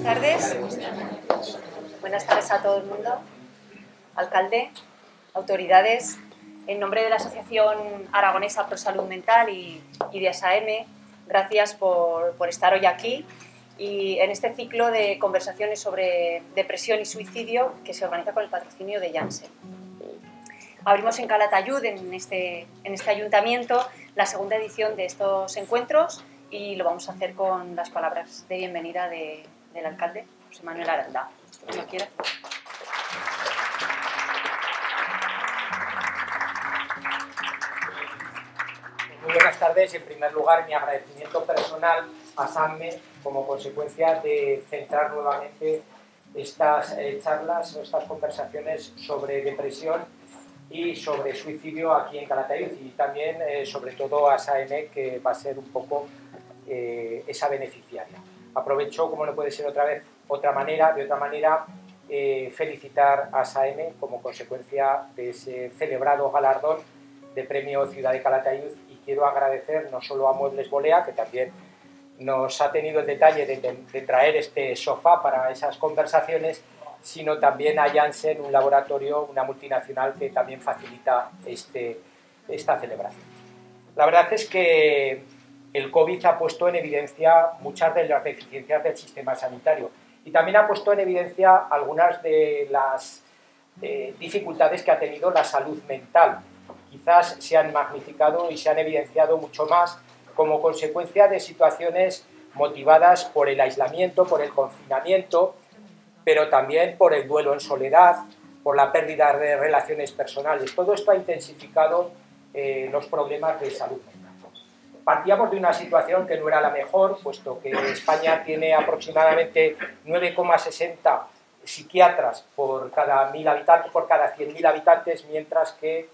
tardes. Buenas tardes a todo el mundo. Alcalde, autoridades, en nombre de la Asociación Aragonesa Pro Salud Mental y de ASAEME, gracias por estar hoy aquí y en este ciclo de conversaciones sobre depresión y suicidio que se organiza con el patrocinio de Janssen. Abrimos en Calatayud, en este ayuntamiento, la segunda edición de estos encuentros y lo vamos a hacer con las palabras de bienvenida del alcalde, José Manuel Aranda. Cuando quiera. Muy buenas tardes. En primer lugar, mi agradecimiento personal a SAMME como consecuencia de centrar nuevamente estas charlas o estas conversaciones sobre depresión y sobre suicidio aquí en Calatayud y también, sobre todo, a ASAEME, que va a ser un poco esa beneficiaria. Aprovecho, como no puede ser de otra manera, felicitar a ASAEME como consecuencia de ese celebrado galardón de Premio Ciudad de Calatayud y quiero agradecer no solo a Muebles Bolea, que también nos ha tenido el detalle de traer este sofá para esas conversaciones, sino también a Janssen, un laboratorio, una multinacional que también facilita esta celebración. La verdad es que el COVID ha puesto en evidencia muchas de las deficiencias del sistema sanitario y también ha puesto en evidencia algunas de las dificultades que ha tenido la salud mental. Quizás se han magnificado y se han evidenciado mucho más como consecuencia de situaciones motivadas por el aislamiento, por el confinamiento, pero también por el duelo en soledad, por la pérdida de relaciones personales. Todo esto ha intensificado los problemas de salud mental. Partíamos de una situación que no era la mejor, puesto que España tiene aproximadamente 9,60 psiquiatras por cada 1.000 habitantes, por cada 100.000 habitantes, mientras que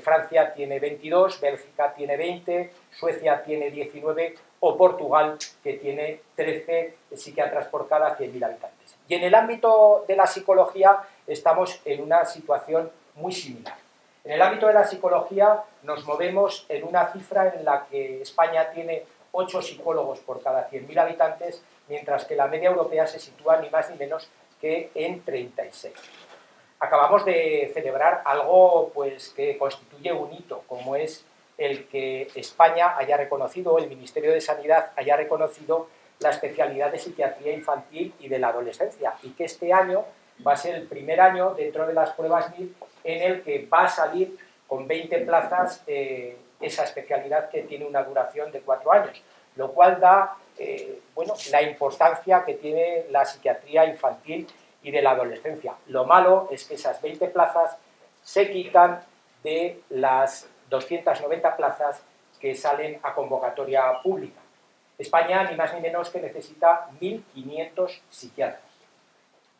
Francia tiene 22, Bélgica tiene 20, Suecia tiene 19 o Portugal, que tiene 13 psiquiatras por cada 100.000 habitantes. Y en el ámbito de la psicología estamos en una situación muy similar. En el ámbito de la psicología nos movemos en una cifra en la que España tiene 8 psicólogos por cada 100.000 habitantes, mientras que la media europea se sitúa ni más ni menos que en 36. Acabamos de celebrar algo pues, que constituye un hito, como es el que España haya reconocido, el Ministerio de Sanidad haya reconocido la especialidad de psiquiatría infantil y de la adolescencia, y que este año va a ser el primer año dentro de las pruebas MIR en el que va a salir con 20 plazas esa especialidad que tiene una duración de 4 años, lo cual da la importancia que tiene la psiquiatría infantil y de la adolescencia. Lo malo es que esas 20 plazas se quitan de las 290 plazas que salen a convocatoria pública. España, ni más ni menos que necesita 1.500 psiquiatras.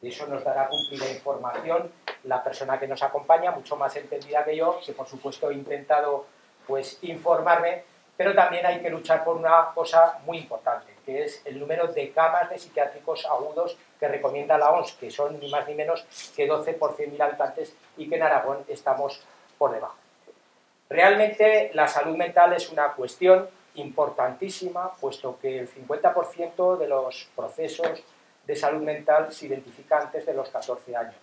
De eso nos dará cumplida información la persona que nos acompaña, mucho más entendida que yo, que por supuesto he intentado pues, informarme, pero también hay que luchar por una cosa muy importante, que es el número de camas de psiquiátricos agudos que recomienda la OMS, que son ni más ni menos que 12 por 100.000 habitantes y que en Aragón estamos por debajo. Realmente la salud mental es una cuestión importantísima, puesto que el 50% de los procesos de salud mental se identifica antes de los 14 años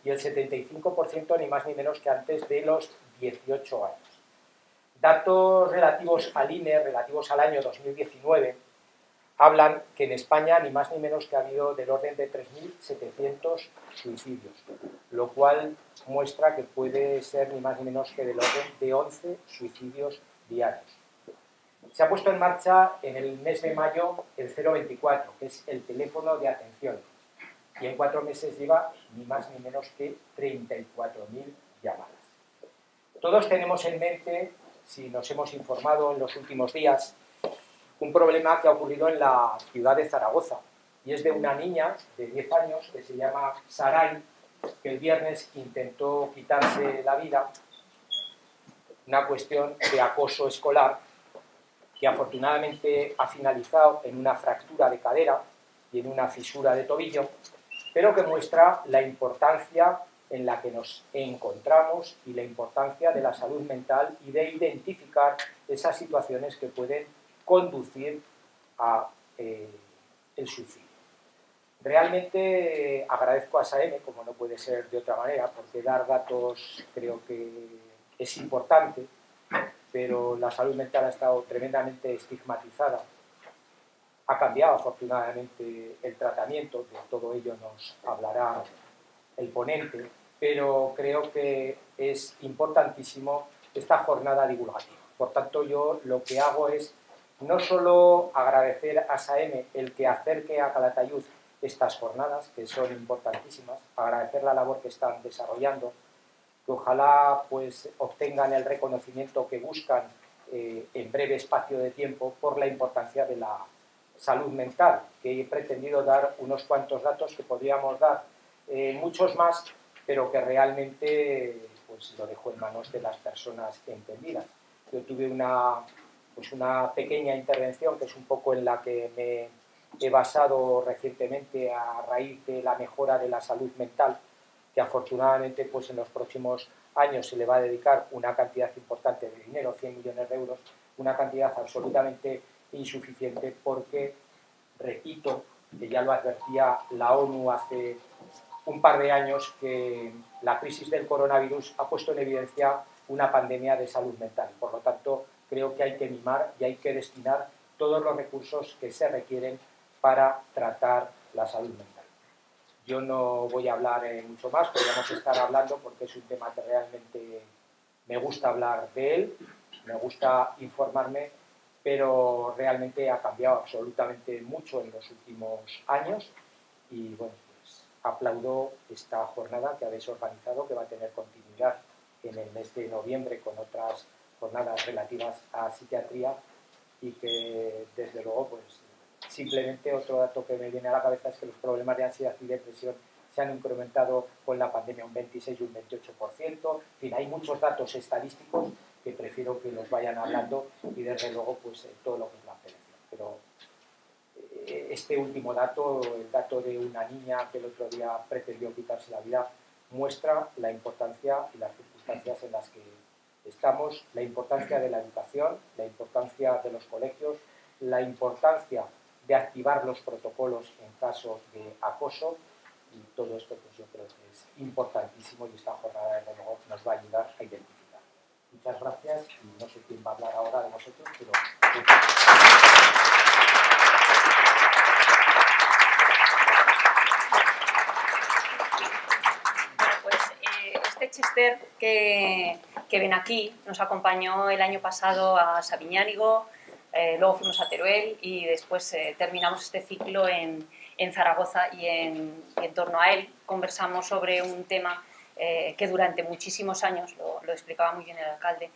y el 75% ni más ni menos que antes de los 18 años. Datos relativos al INE, relativos al año 2019, hablan que en España ni más ni menos que ha habido del orden de 3.700 suicidios, lo cual muestra que puede ser ni más ni menos que del orden de 11 suicidios diarios. Se ha puesto en marcha en el mes de mayo el 024, que es el teléfono de atención, y en 4 meses lleva ni más ni menos que 34.000 llamadas. Todos tenemos en mente, si nos hemos informado en los últimos días, un problema que ha ocurrido en la ciudad de Zaragoza, y es de una niña de 10 años que se llama Saray, que el viernes intentó quitarse la vida, una cuestión de acoso escolar, que afortunadamente ha finalizado en una fractura de cadera y en una fisura de tobillo, pero que muestra la importancia en la que nos encontramos y la importancia de la salud mental y de identificar esas situaciones que pueden conducir a el suicidio. Realmente agradezco a SAEME, como no puede ser de otra manera, porque dar datos creo que es importante, pero la salud mental ha estado tremendamente estigmatizada. Ha cambiado afortunadamente el tratamiento, de todo ello nos hablará el ponente, pero creo que es importantísimo esta jornada divulgativa. Por tanto, yo lo que hago es no solo agradecer a SAEME el que acerque a Calatayud estas jornadas, que son importantísimas, agradecer la labor que están desarrollando, que ojalá pues, obtengan el reconocimiento que buscan en breve espacio de tiempo por la importancia de la salud mental, que he pretendido dar unos cuantos datos que podríamos dar muchos más, pero que realmente pues, lo dejo en manos de las personas entendidas. Yo tuve una pequeña intervención, que es un poco en la que me he basado recientemente a raíz de la mejora de la salud mental, que afortunadamente pues, en los próximos años se le va a dedicar una cantidad importante de dinero, 100 millones de euros, una cantidad absolutamente insuficiente porque, repito, que ya lo advertía la ONU hace un par de años, que la crisis del coronavirus ha puesto en evidencia una pandemia de salud mental. Por lo tanto, creo que hay que mimar y hay que destinar todos los recursos que se requieren para tratar la salud mental. Yo no voy a hablar mucho más, podríamos estar hablando porque es un tema que realmente me gusta hablar de él, me gusta informarme, pero realmente ha cambiado absolutamente mucho en los últimos años y bueno, pues aplaudo esta jornada que habéis organizado, que va a tener continuidad en el mes de noviembre con otras jornadas relativas a psiquiatría y que desde luego pues simplemente otro dato que me viene a la cabeza es que los problemas de ansiedad y depresión se han incrementado con la pandemia un 26 y un 28%. En fin, hay muchos datos estadísticos que prefiero que los vayan hablando y desde luego pues todo lo que es la prevención. Pero este último dato, el dato de una niña que el otro día pretendió quitarse la vida, muestra la importancia y las circunstancias en las que estamos, la importancia de la educación, la importancia de los colegios, la importancia de activar los protocolos en caso de acoso y todo esto pues yo creo que es importantísimo y esta jornada desde luego nos va a ayudar a identificar. Muchas gracias y no sé quién va a hablar ahora de vosotros, pero... Este Chester que ven aquí nos acompañó el año pasado a Sabiñánigo, luego fuimos a Teruel y después terminamos este ciclo en Zaragoza y en torno a él conversamos sobre un tema que durante muchísimos años, lo explicaba muy bien el alcalde,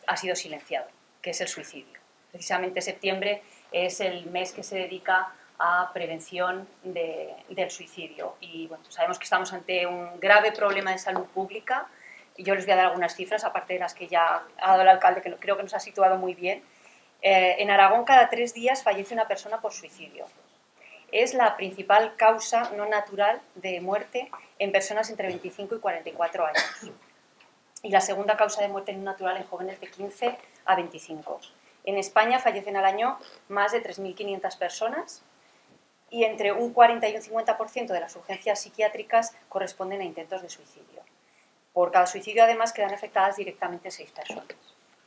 ha sido silenciado, que es el suicidio. Precisamente septiembre es el mes que se dedica a prevención del suicidio. Y bueno, sabemos que estamos ante un grave problema de salud pública y yo les voy a dar algunas cifras, aparte de las que ya ha dado el alcalde, que creo que nos ha situado muy bien. En Aragón cada 3 días fallece una persona por suicidio. Es la principal causa no natural de muerte en personas entre 25 y 44 años. Y la segunda causa de muerte no natural en jóvenes de 15 a 25. En España fallecen al año más de 3.500 personas y entre un 40 y un 50% de las urgencias psiquiátricas corresponden a intentos de suicidio. Por cada suicidio, además, quedan afectadas directamente 6 personas,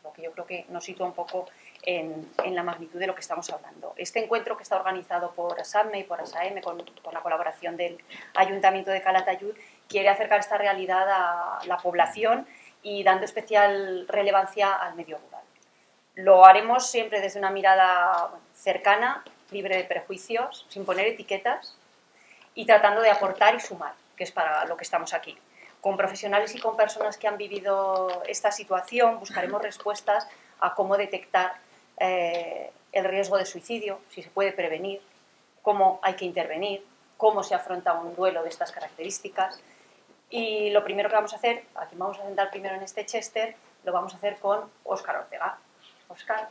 lo que yo creo que nos sitúa un poco en la magnitud de lo que estamos hablando. Este encuentro, que está organizado por ASAME y por ASAEME, con la colaboración del Ayuntamiento de Calatayud, quiere acercar esta realidad a la población y dando especial relevancia al medio rural. Lo haremos siempre desde una mirada cercana, libre de prejuicios, sin poner etiquetas y tratando de aportar y sumar, que es para lo que estamos aquí. Con profesionales y con personas que han vivido esta situación buscaremos respuestas a cómo detectar el riesgo de suicidio, si se puede prevenir, cómo hay que intervenir, cómo se afronta un duelo de estas características. Y lo primero que vamos a hacer, a quien vamos a sentar primero en este Chester, lo vamos a hacer con Óscar Ortega. Óscar.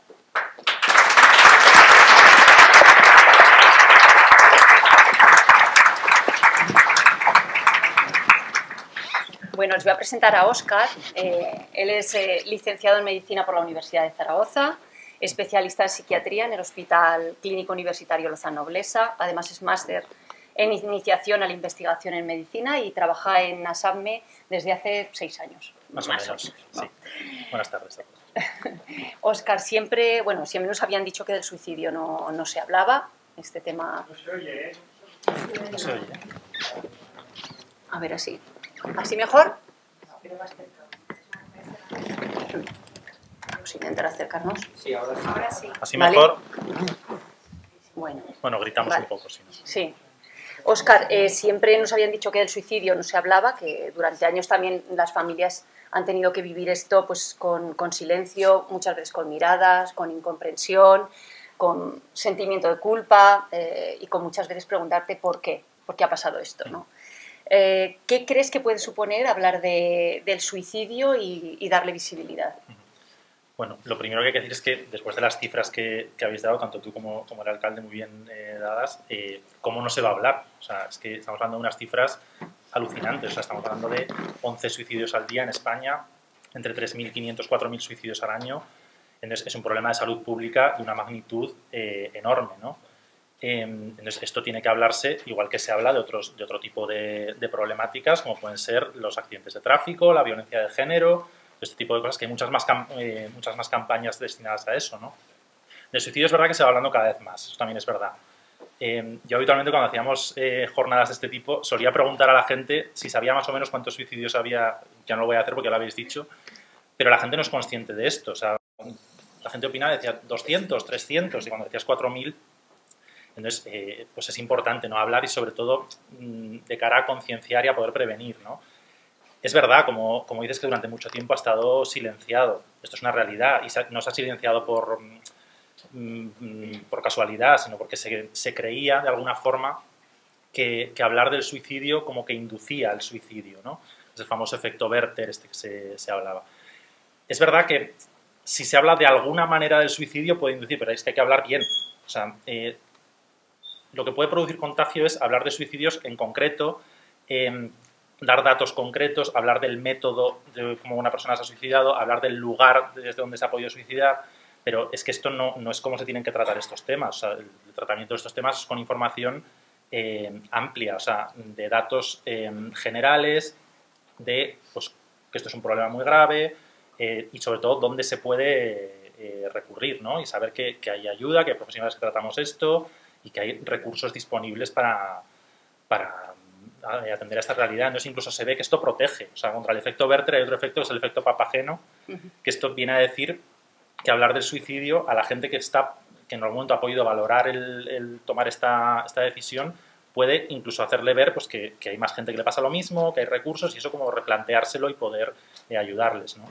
Bueno, os voy a presentar a Óscar. Él es licenciado en Medicina por la Universidad de Zaragoza, especialista en psiquiatría en el Hospital Clínico Universitario Lozano Blesa, además es máster en iniciación a la investigación en medicina y trabaja en ASAPME desde hace 6 años. Más o menos, ¿no? Sí. Buenas tardes a todos. Óscar, siempre nos habían dicho que del suicidio no se hablaba. Este tema... No se oye, ¿eh? No se oye. A ver, así. ¿Así mejor? Vamos a intentar acercarnos. Sí, ahora sí. Ahora sí. Así ¿Vale? mejor. Bueno, Gritamos vale. un poco, si no. Sí. Óscar, siempre nos habían dicho que del suicidio no se hablaba, que durante años también las familias han tenido que vivir esto pues con silencio, muchas veces con miradas, con incomprensión, con sentimiento de culpa y con muchas veces preguntarte por qué ha pasado esto, ¿no? ¿Qué crees que puede suponer hablar del suicidio y darle visibilidad? Bueno, lo primero que hay que decir es que después de las cifras que habéis dado, tanto tú como el alcalde muy bien dadas, ¿cómo no se va a hablar? O sea, es que estamos hablando de unas cifras alucinantes. O sea, estamos hablando de 11 suicidios al día en España, entre 3.500 y 4.000 suicidios al año. Entonces, es un problema de salud pública de una magnitud enorme, ¿no? Entonces, esto tiene que hablarse, igual que se habla de otro tipo de problemáticas, como pueden ser los accidentes de tráfico, la violencia de género, este tipo de cosas, que hay muchas más campañas destinadas a eso, ¿no? Del suicidio es verdad que se va hablando cada vez más, eso también es verdad. Yo habitualmente cuando hacíamos jornadas de este tipo solía preguntar a la gente si sabía más o menos cuántos suicidios había, ya no lo voy a hacer porque ya lo habéis dicho, pero la gente no es consciente de esto, o sea, la gente opinaba, decía 200, 300, y cuando decías 4.000, entonces pues es importante, ¿no?, hablar y sobre todo de cara a concienciar y a poder prevenir, ¿no? Es verdad, como dices, que durante mucho tiempo ha estado silenciado. Esto es una realidad y no se ha silenciado por casualidad, sino porque se creía de alguna forma que hablar del suicidio como que inducía al suicidio, ¿no? Es el famoso efecto Werther que se hablaba. Es verdad que si se habla de alguna manera del suicidio puede inducir, pero es que hay que hablar bien. O sea, lo que puede producir contagio es hablar de suicidios en concreto, dar datos concretos, hablar del método de cómo una persona se ha suicidado, hablar del lugar desde donde se ha podido suicidar, pero es que esto no es cómo se tienen que tratar estos temas. O sea, el tratamiento de estos temas es con información amplia, o sea, de datos generales, de pues, que esto es un problema muy grave y sobre todo dónde se puede recurrir, ¿no? Y saber que hay ayuda, que hay profesionales que tratamos esto y que hay recursos disponibles para atender a esta realidad. Entonces incluso se ve que esto protege, o sea, contra el efecto Werther hay otro efecto que es el efecto Papageno, que esto viene a decir que hablar del suicidio a la gente que en algún momento ha podido valorar el tomar esta decisión puede incluso hacerle ver pues, que hay más gente que le pasa lo mismo, que hay recursos y eso como replanteárselo y poder ayudarles, ¿no?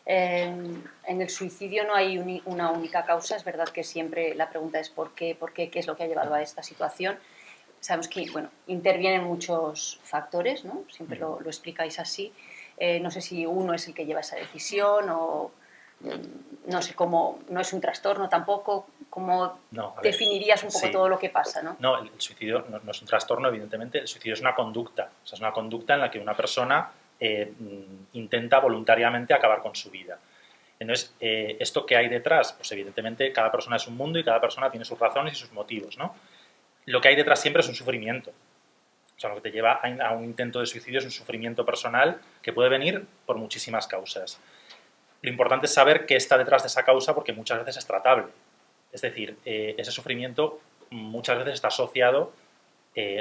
En el suicidio no hay una única causa, es verdad que siempre la pregunta es ¿por qué? ¿Qué es lo que ha llevado a esta situación? Sabemos que intervienen muchos factores, ¿no? Siempre lo explicáis así. No sé si uno es el que lleva esa decisión o no sé cómo, no es un trastorno tampoco. ¿Cómo definirías un poco todo lo que pasa, no? No, el suicidio no es un trastorno, evidentemente. El suicidio es una conducta. O sea, es una conducta en la que una persona intenta voluntariamente acabar con su vida. Entonces, ¿esto qué hay detrás? Pues evidentemente cada persona es un mundo y cada persona tiene sus razones y sus motivos, ¿no? Lo que hay detrás siempre es un sufrimiento. O sea, lo que te lleva a un intento de suicidio es un sufrimiento personal que puede venir por muchísimas causas. Lo importante es saber qué está detrás de esa causa porque muchas veces es tratable. Es decir, ese sufrimiento muchas veces está asociado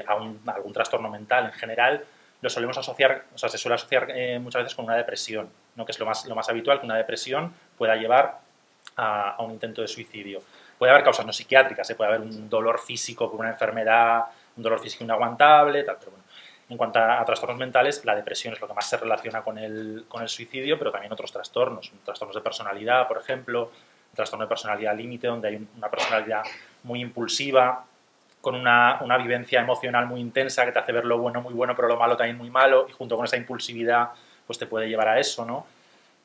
a algún trastorno mental. En general, lo solemos asociar, o sea, se suele asociar muchas veces con una depresión, ¿no? Que es lo más habitual, que una depresión pueda llevar a un intento de suicidio. Puede haber causas no psiquiátricas, puede haber un dolor físico por una enfermedad, un dolor físico inaguantable, tal, pero bueno. En cuanto a trastornos mentales, la depresión es lo que más se relaciona con el suicidio, pero también otros trastornos de personalidad, por ejemplo, un trastorno de personalidad límite, donde hay una personalidad muy impulsiva, con una vivencia emocional muy intensa que te hace ver lo bueno muy bueno, pero lo malo también muy malo, y junto con esa impulsividad pues te puede llevar a eso, ¿no?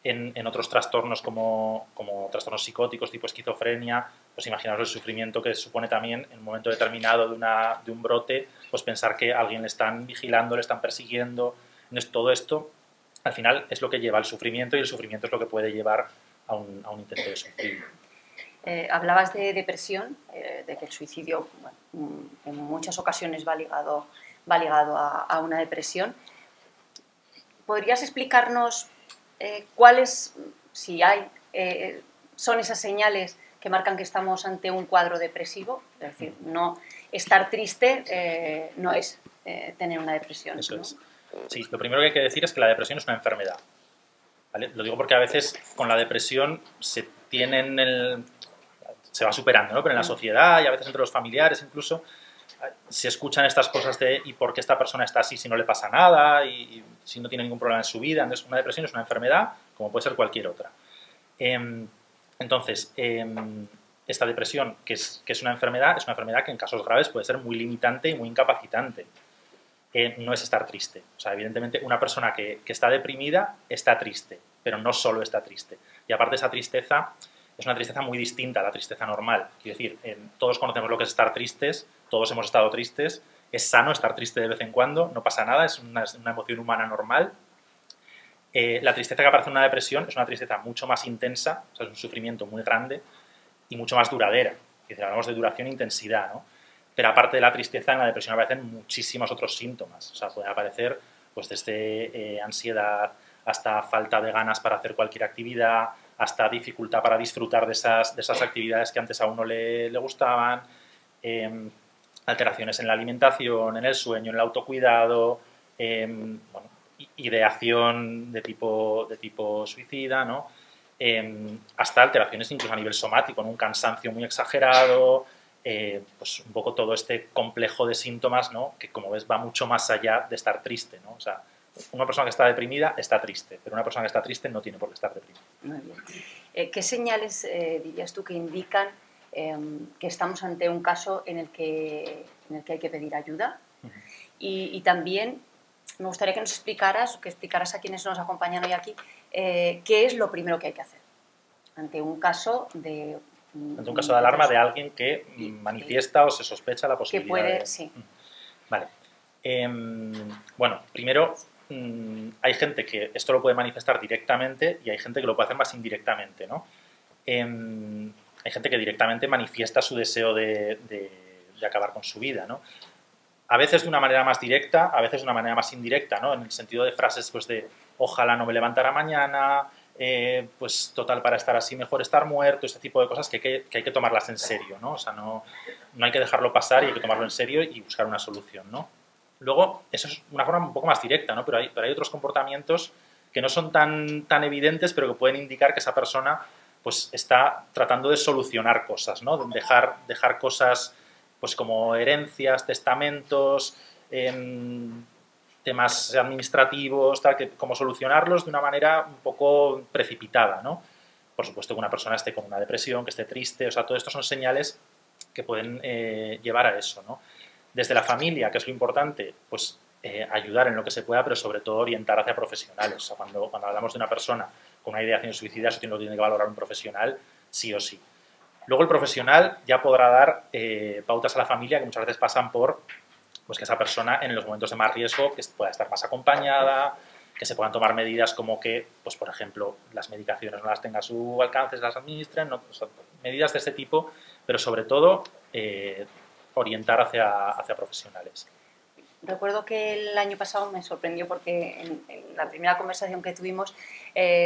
En otros trastornos como trastornos psicóticos tipo esquizofrenia, pues imaginaos el sufrimiento que supone también en un momento determinado de un brote, pues pensar que a alguien le están vigilando, le están persiguiendo. Entonces todo esto al final es lo que lleva al sufrimiento y el sufrimiento es lo que puede llevar a un intento de suicidio. Hablabas de depresión, de que el suicidio, bueno, en muchas ocasiones va ligado a una depresión. ¿Podrías explicarnos cuáles, si hay, son esas señales que marcan que estamos ante un cuadro depresivo? Es decir, no estar triste no es tener una depresión. Eso ¿no? es. Sí, lo primero que hay que decir es que la depresión es una enfermedad. ¿Vale? Lo digo porque a veces con la depresión se va superando, ¿no? Pero en la sociedad y a veces entre los familiares incluso se escuchan estas cosas de ¿y por qué esta persona está así si no le pasa nada? Y si no tiene ningún problema en su vida. Entonces, una depresión es una enfermedad como puede ser cualquier otra. Entonces, esta depresión, que es una enfermedad que en casos graves puede ser muy limitante y muy incapacitante. No es estar triste. O sea, evidentemente, una persona que está deprimida está triste, pero no solo está triste. Y aparte, esa tristeza es una tristeza muy distinta a la tristeza normal. Quiero decir, todos conocemos lo que es estar tristes, todos hemos estado tristes, es sano estar triste de vez en cuando, no pasa nada, es una emoción humana normal. La tristeza que aparece en una depresión es una tristeza mucho más intensa, o sea, es un sufrimiento muy grande y mucho más duradera. Es decir, hablamos de duración e intensidad, ¿no? Pero aparte de la tristeza, en la depresión aparecen muchísimos otros síntomas. O sea, pueden aparecer pues, desde ansiedad hasta falta de ganas para hacer cualquier actividad, hasta dificultad para disfrutar de esas actividades que antes a uno le gustaban, alteraciones en la alimentación, en el sueño, en el autocuidado, bueno, ideación de tipo suicida, ¿no? Hasta alteraciones incluso a nivel somático, ¿no? Un cansancio muy exagerado, pues un poco todo este complejo de síntomas, ¿no? Que como ves va mucho más allá de estar triste, ¿no? O sea, una persona que está deprimida está triste, pero una persona que está triste no tiene por qué estar deprimida. Muy bien. ¿Qué señales dirías tú que indican que estamos ante un caso en el que hay que pedir ayuda? Y también me gustaría que nos explicaras a quienes nos acompañan hoy aquí, qué es lo primero que hay que hacer ante un caso de... Ante un caso de alarma de alguien que manifiesta o se sospecha la posibilidad que puede, de... sí. Vale. Bueno, primero, hay gente que esto lo puede manifestar directamente y hay gente que lo puede hacer más indirectamente, ¿no? Hay gente que directamente manifiesta su deseo de acabar con su vida, ¿no? A veces de una manera más directa, a veces de una manera más indirecta, ¿no? En el sentido de frases pues de ojalá no me levantara mañana, pues total, para estar así mejor estar muerto, este tipo de cosas que hay que tomarlas en serio, ¿no? O sea, no hay que dejarlo pasar y hay que tomarlo en serio y buscar una solución, ¿no? Luego, eso es una forma un poco más directa, ¿no? Pero hay otros comportamientos que no son tan evidentes, pero que pueden indicar que esa persona pues está tratando de solucionar cosas, ¿no? De dejar cosas pues como herencias, testamentos, temas administrativos, tal, que como solucionarlos de una manera un poco precipitada, ¿no? Por supuesto que una persona esté con una depresión, que esté triste, o sea, todo esto son señales que pueden llevar a eso, ¿no? Desde la familia, que es lo importante, pues ayudar en lo que se pueda, pero sobre todo orientar hacia profesionales. O sea, cuando hablamos de una persona con una ideación suicida, eso lo tiene que valorar un profesional sí o sí. Luego el profesional ya podrá dar pautas a la familia que muchas veces pasan por pues, que esa persona en los momentos de más riesgo que pueda estar más acompañada, que se puedan tomar medidas como que, pues por ejemplo, las medicaciones no las tenga a su alcance, se las administren, ¿no? O sea, medidas de este tipo, pero sobre todo orientar hacia profesionales. Recuerdo que el año pasado me sorprendió porque en la primera conversación que tuvimos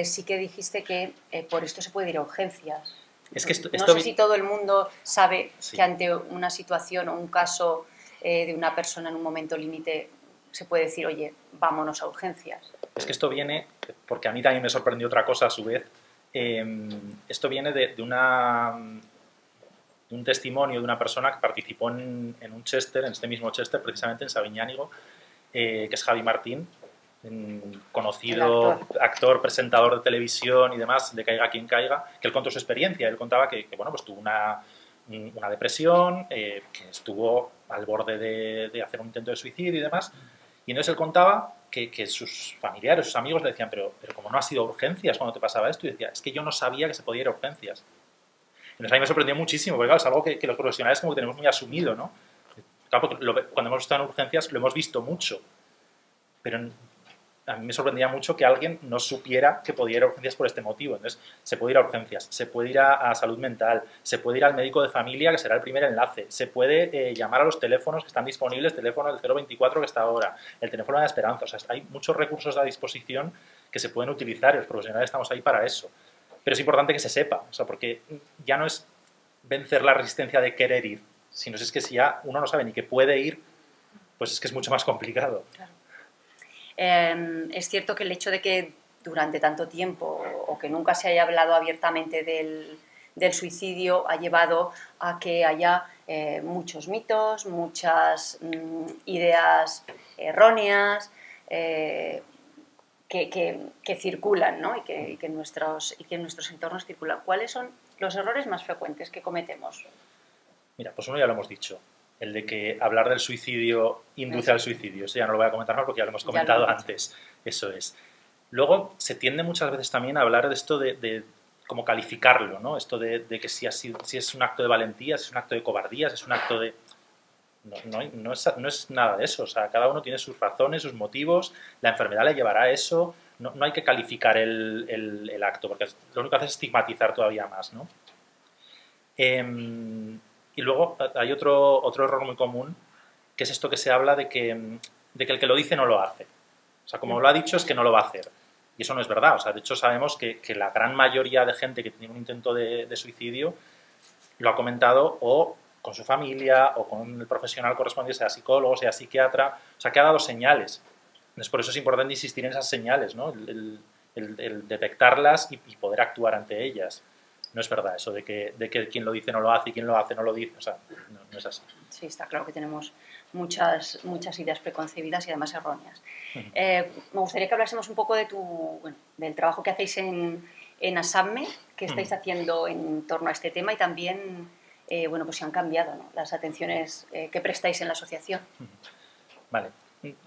sí que dijiste que por esto se puede ir a urgencias. Es que no sé si todo el mundo sabe que ante una situación o un caso de una persona en un momento límite se puede decir, oye, vámonos a urgencias. Es que esto viene, porque a mí también me sorprendió otra cosa a su vez, esto viene de un testimonio de una persona que participó en un Chester, en este mismo Chester, precisamente en Sabiñánigo, que es Javi Martín, conocido actor, presentador de televisión y demás, de Caiga quien caiga, que él contó su experiencia. Él contaba que bueno, pues tuvo una depresión, que estuvo al borde de hacer un intento de suicidio y demás, y entonces él contaba que sus familiares, sus amigos le decían, pero como no has ido a urgencias cuando te pasaba esto, y decía, es que yo no sabía que se podía ir a urgencias. Entonces a mí me sorprendió muchísimo, porque claro, es algo que los profesionales como que tenemos muy asumido, ¿no? Claro, porque cuando hemos estado en urgencias lo hemos visto mucho, pero a mí me sorprendía mucho que alguien no supiera que podía ir a urgencias por este motivo. Entonces, se puede ir a urgencias, se puede ir a salud mental, se puede ir al médico de familia, que será el primer enlace, se puede llamar a los teléfonos que están disponibles, teléfono del 024 que está ahora, el teléfono de la Esperanza. O sea, hay muchos recursos a disposición que se pueden utilizar y los profesionales estamos ahí para eso. Pero es importante que se sepa, o sea, porque ya no es vencer la resistencia de querer ir, sino es que si ya uno no sabe ni que puede ir, pues es que es mucho más complicado. Claro. Es cierto que el hecho de que durante tanto tiempo o que nunca se haya hablado abiertamente del suicidio ha llevado a que haya muchos mitos, muchas ideas erróneas que circulan, ¿no? y que en nuestros entornos circulan. ¿Cuáles son los errores más frecuentes que cometemos? Mira, pues uno ya lo hemos dicho. El de que hablar del suicidio induce al suicidio. Eso ya no lo voy a comentar más porque ya lo hemos comentado antes. Eso es. Luego se tiende muchas veces también a hablar de esto de cómo calificarlo, ¿no? Esto de que si es un acto de valentía, si es un acto de cobardía, si es un acto de... No es nada de eso. O sea, cada uno tiene sus razones, sus motivos, la enfermedad le llevará a eso. No hay que calificar el acto porque lo único que hace es estigmatizar todavía más, ¿no? Y luego hay otro error muy común, que es esto que se habla de que el que lo dice no lo hace. O sea, como lo ha dicho es que no lo va a hacer. Y eso no es verdad. O sea, de hecho sabemos que la gran mayoría de gente que tiene un intento de suicidio lo ha comentado o con su familia o con el profesional correspondiente, sea psicólogo, sea psiquiatra. O sea, que ha dado señales. Entonces, por eso es importante insistir en esas señales, ¿no? El detectarlas y poder actuar ante ellas. No es verdad eso de que quien lo dice no lo hace y quien lo hace no lo dice. O sea, no es así. Sí, está claro que tenemos muchas ideas preconcebidas y además erróneas. Me gustaría que hablásemos un poco del trabajo que hacéis en ASAPME, que estáis haciendo en torno a este tema y también, pues si han cambiado, ¿no?, las atenciones que prestáis en la asociación. Vale.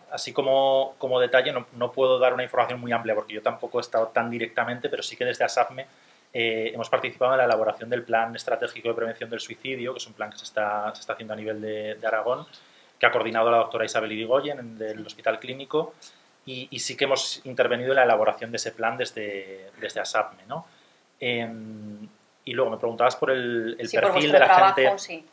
Así como detalle, no puedo dar una información muy amplia porque yo tampoco he estado tan directamente, pero sí que desde ASAPME hemos participado en la elaboración del Plan Estratégico de Prevención del Suicidio, que es un plan que se está haciendo a nivel de Aragón, que ha coordinado la doctora Isabel Irigoyen del Hospital Clínico, y sí que hemos intervenido en la elaboración de ese plan desde ASAPME, ¿no? Y luego me preguntabas por el perfil de la trabajo, gente. Sí,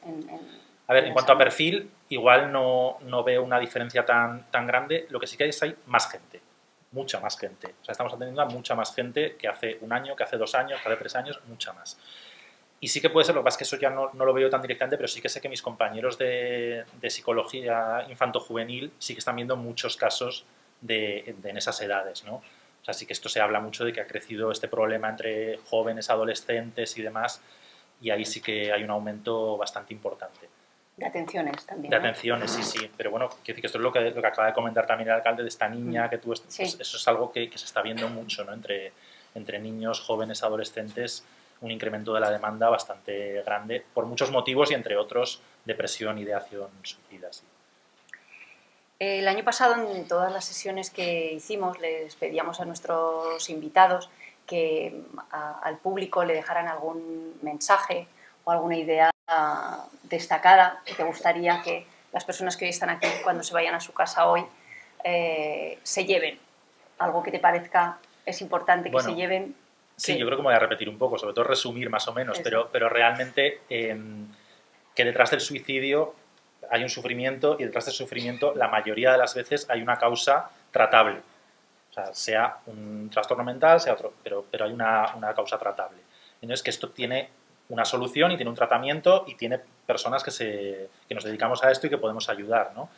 a ver, en cuanto a perfil, igual no veo una diferencia tan grande. Lo que sí que hay más gente. Mucha más gente. O sea, estamos atendiendo a mucha más gente que hace un año, que hace 2 años, que hace 3 años, mucha más. Y sí que puede ser, lo que pasa es que eso ya no lo veo tan directamente, pero sí que sé que mis compañeros de psicología infanto-juvenil sí que están viendo muchos casos en esas edades, ¿no? O sea, sí que esto se habla mucho de que ha crecido este problema entre jóvenes, adolescentes y demás, y ahí sí que hay un aumento bastante importante. De atenciones también. De atenciones, sí. Pero bueno, quiero decir que esto es lo que acaba de comentar también el alcalde de esta niña que tú... Sí. Pues eso es algo que se está viendo mucho, ¿no? Entre niños, jóvenes, adolescentes, un incremento de la demanda bastante grande por muchos motivos y entre otros depresión, ideación, suicida. Sí. El año pasado en todas las sesiones que hicimos les pedíamos a nuestros invitados que al público le dejaran algún mensaje o alguna idea destacada que te gustaría que las personas que hoy están aquí, cuando se vayan a su casa hoy, se lleven. Algo que te parezca es importante que se lleven. Sí, yo creo que me voy a repetir un poco, sobre todo resumir más o menos, pero realmente que detrás del suicidio hay un sufrimiento y detrás del sufrimiento la mayoría de las veces hay una causa tratable. O sea un trastorno mental, sea otro, pero hay una causa tratable. Entonces que esto tiene una solución y tiene un tratamiento y tiene personas que nos dedicamos a esto y que podemos ayudar, ¿no?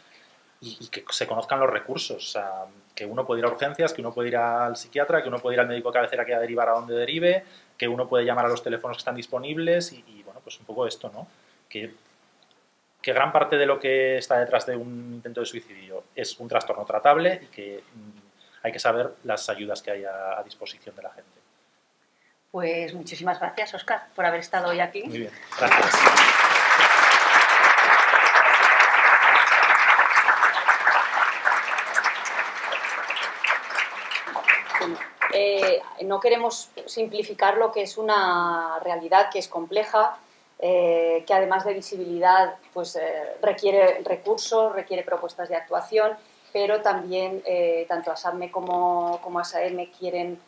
Y que se conozcan los recursos, o sea, que uno puede ir a urgencias, que uno puede ir al psiquiatra, que uno puede ir al médico de cabecera que va a derivar a donde derive, que uno puede llamar a los teléfonos que están disponibles y bueno, pues un poco esto, ¿no? Que gran parte de lo que está detrás de un intento de suicidio es un trastorno tratable y que hay que saber las ayudas que hay a disposición de la gente. Pues muchísimas gracias, Óscar, por haber estado hoy aquí. Muy bien, gracias. No queremos simplificar lo que es una realidad que es compleja, que además de visibilidad pues, requiere recursos, requiere propuestas de actuación pero también tanto ASAME como ASAEME quieren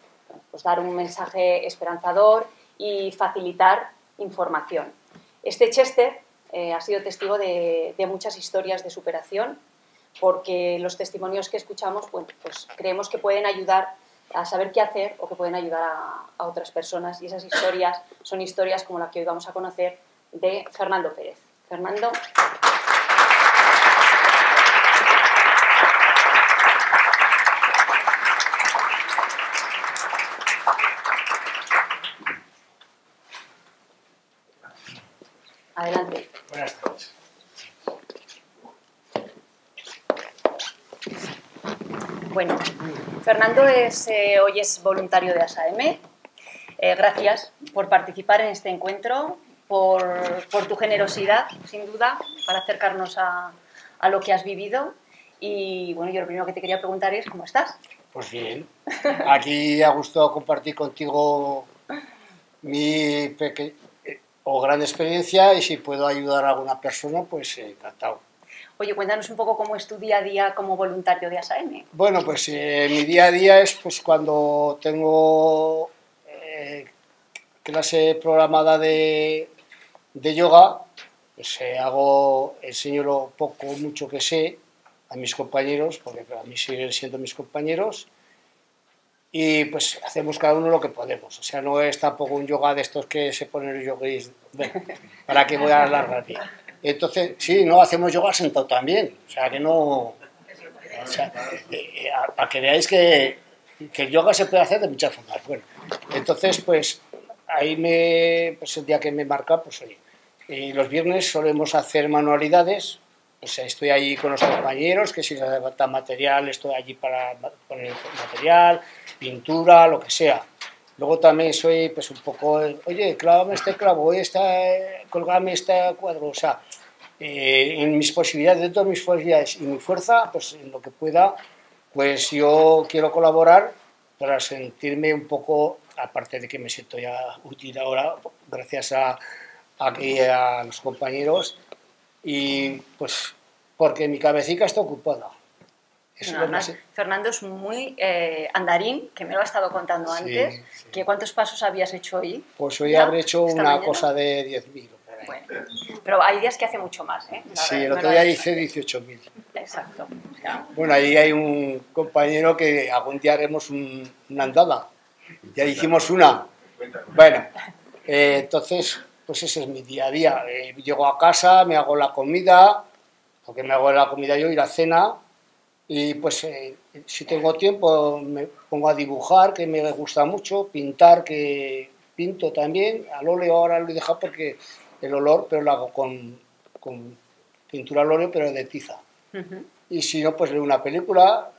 pues, dar un mensaje esperanzador y facilitar información. Este Chester ha sido testigo de muchas historias de superación, porque los testimonios que escuchamos, bueno, pues creemos que pueden ayudar a saber qué hacer o que pueden ayudar a otras personas, y esas historias son historias como la que hoy vamos a conocer de Fernando Pérez. Fernando. Adelante. Buenas tardes. Bueno, Fernando hoy es voluntario de ASAEME. Gracias por participar en este encuentro, por tu generosidad, sin duda, para acercarnos a lo que has vivido. Y bueno, yo lo primero que te quería preguntar es, ¿cómo estás? Pues bien, aquí ha gustado compartir contigo mi gran experiencia, y si puedo ayudar a alguna persona, pues encantado. Oye, cuéntanos un poco cómo es tu día a día como voluntario de ASAEME. Bueno, pues mi día a día es pues cuando tengo clase programada de yoga, pues enseño lo poco o mucho que sé a mis compañeros, porque para mí siguen siendo mis compañeros, y pues hacemos cada uno lo que podemos. O sea, no es tampoco un yoga de estos que se ponen los yogis, bueno, ¿para qué voy a alargar bien? Entonces, sí, no, hacemos yoga sentado también, o sea, que no... O sea, para que veáis que el yoga se puede hacer de muchas formas. Bueno, entonces, pues, ahí pues el día que me marca, pues oye, los viernes solemos hacer manualidades, pues estoy allí con los compañeros, que si les hace falta material, estoy allí para poner material, pintura, lo que sea. Luego también soy pues un poco, oye, clávame este clavo, oye, colgame este cuadro, o sea, en mis posibilidades, dentro de mis posibilidades y mi fuerza, pues en lo que pueda, pues yo quiero colaborar para sentirme un poco, aparte de que me siento ya útil ahora, gracias aquí a los compañeros, y pues porque mi cabecita está ocupada. Bueno, además, Fernando es muy andarín, que me lo ha estado contando antes. Sí. Que ¿cuántos pasos habías hecho hoy? Pues hoy habré hecho una mañana cosa de 10.000. Bueno, pero hay días que hace mucho más, ¿eh? Sí, el otro día hice 18.000. Exacto. O sea, bueno, ahí hay un compañero que algún día haremos una andada. Ya hicimos una. Bueno, entonces, pues ese es mi día a día. Llego a casa, me hago la comida, porque me hago la comida yo y la cena, y pues si tengo tiempo me pongo a dibujar, que me gusta mucho, pintar, que pinto también, al óleo ahora lo he dejado porque el olor, pero lo hago con pintura al óleo, pero de tiza. Y si no, pues leo una película,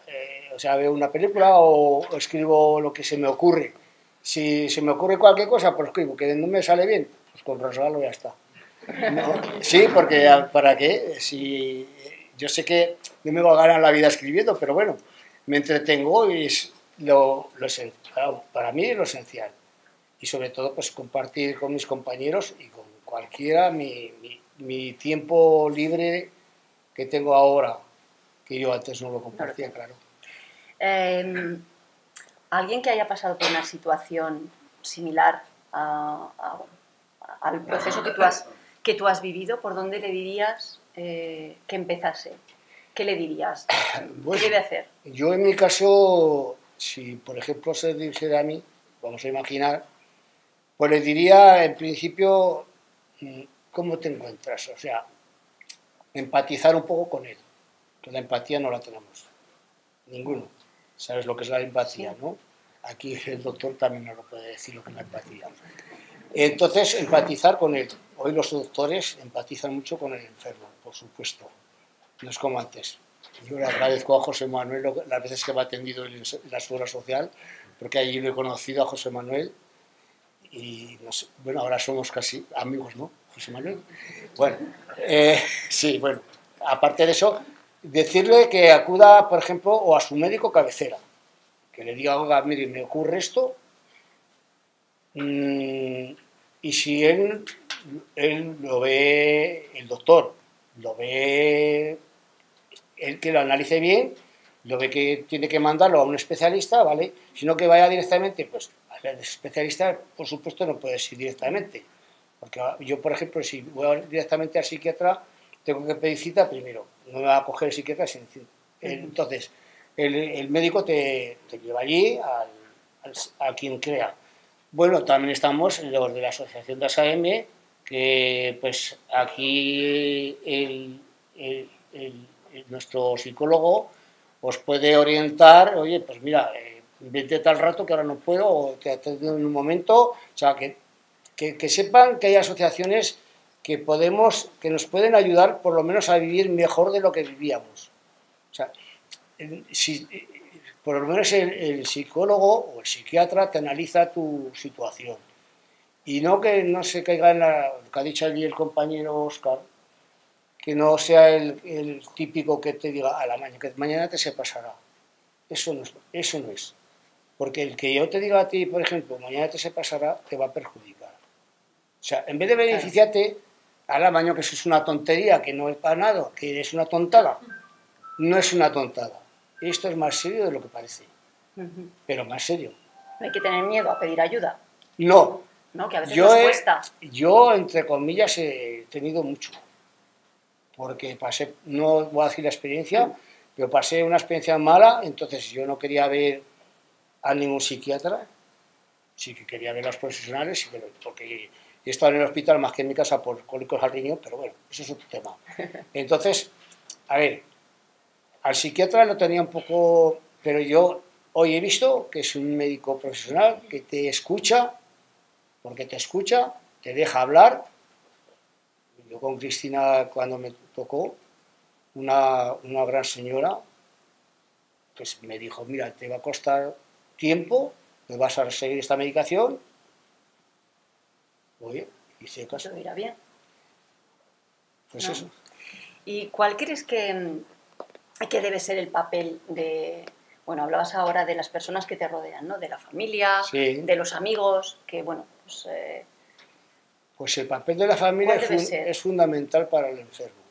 veo una película o escribo lo que se me ocurre. Si se me ocurre cualquier cosa, pues escribo, que no me sale bien, pues con regalo ya está. ¿No? Sí, porque ¿para qué? Si yo sé que no me va a ganar la vida escribiendo, pero bueno, me entretengo y es lo esencial, para mí es lo esencial. Y sobre todo, pues compartir con mis compañeros y con cualquiera mi tiempo libre que tengo ahora, que yo antes no lo compartía, claro. ¿Alguien que haya pasado por una situación similar al proceso que tú has vivido, por dónde le dirías que empezase? ¿Qué le dirías? Bueno, ¿Qué debe hacer? Yo en mi caso, si por ejemplo se dirigiera a mí, vamos a imaginar, pues le diría en principio cómo te encuentras, o sea, empatizar un poco con él, que la empatía no la tenemos, ninguno. ¿Sabes lo que es la empatía, sí, no? Aquí el doctor también nos lo puede decir lo que es la empatía. Entonces, empatizar con él. Hoy los doctores empatizan mucho con el enfermo, por supuesto. No es como antes. Yo le agradezco a José Manuel las veces que me ha atendido en la Seguridad Social, porque allí lo he conocido a José Manuel y no sé, bueno, ahora somos casi amigos, ¿no, José Manuel? Bueno, sí, bueno, aparte de eso, decirle que acuda, por ejemplo, o a su médico cabecera, que le diga, oiga, mire, me ocurre esto, y si él lo ve, el doctor, lo ve, él que lo analice bien, lo ve que tiene que mandarlo a un especialista, ¿vale? Sino que vaya directamente, pues al especialista, por supuesto, no puedes ir directamente. Porque yo, por ejemplo, si voy directamente al psiquiatra, tengo que pedir cita primero. No me va a coger el psiquiatra sin cita. Entonces, el médico te lleva allí a quien crea. Bueno, también estamos los de la Asociación de ASAM, que pues aquí nuestro psicólogo os puede orientar, oye, pues mira, vete tal rato que ahora no puedo, o te atiendo en un momento, o sea, que sepan que hay asociaciones que nos pueden ayudar por lo menos a vivir mejor de lo que vivíamos. O sea, si, por lo menos el psicólogo o el psiquiatra te analiza tu situación. Y no que no se caiga en lo que ha dicho allí el compañero Óscar, que no sea el típico que te diga a la mañana, que mañana te se pasará. Eso no es. Porque el que yo te diga a ti, por ejemplo, mañana te se pasará, te va a perjudicar. O sea, en vez de beneficiarte, a la mañana que eso es una tontería, que no es para nada, que es una tontada. No es una tontada. Esto es más serio de lo que parece. Pero más serio. No hay que tener miedo a pedir ayuda. No. ¿No? Que a veces nos cuesta. Yo, entre comillas, he tenido mucho. Porque pasé, no voy a decir la experiencia, pero pasé una experiencia mala, entonces yo no quería ver a ningún psiquiatra, sí que quería ver a los profesionales, porque he estado en el hospital más que en mi casa por cólicos al riñón, pero bueno, eso es otro tema. Entonces, a ver, al psiquiatra lo tenía un poco, pero yo hoy he visto que es un médico profesional que te escucha, porque te escucha, te deja hablar. Yo con Cristina, cuando me tocó, una gran señora, pues me dijo, mira, te va a costar tiempo, te vas a seguir esta medicación. Oye, hice caso. Todo irá bien. Pues ¿no? eso. ¿Y cuál crees que debe ser el papel de... Bueno, hablabas ahora de las personas que te rodean, ¿no? De la familia, Sí. de los amigos, que bueno, pues... Pues el papel de la familia es fundamental para el enfermo.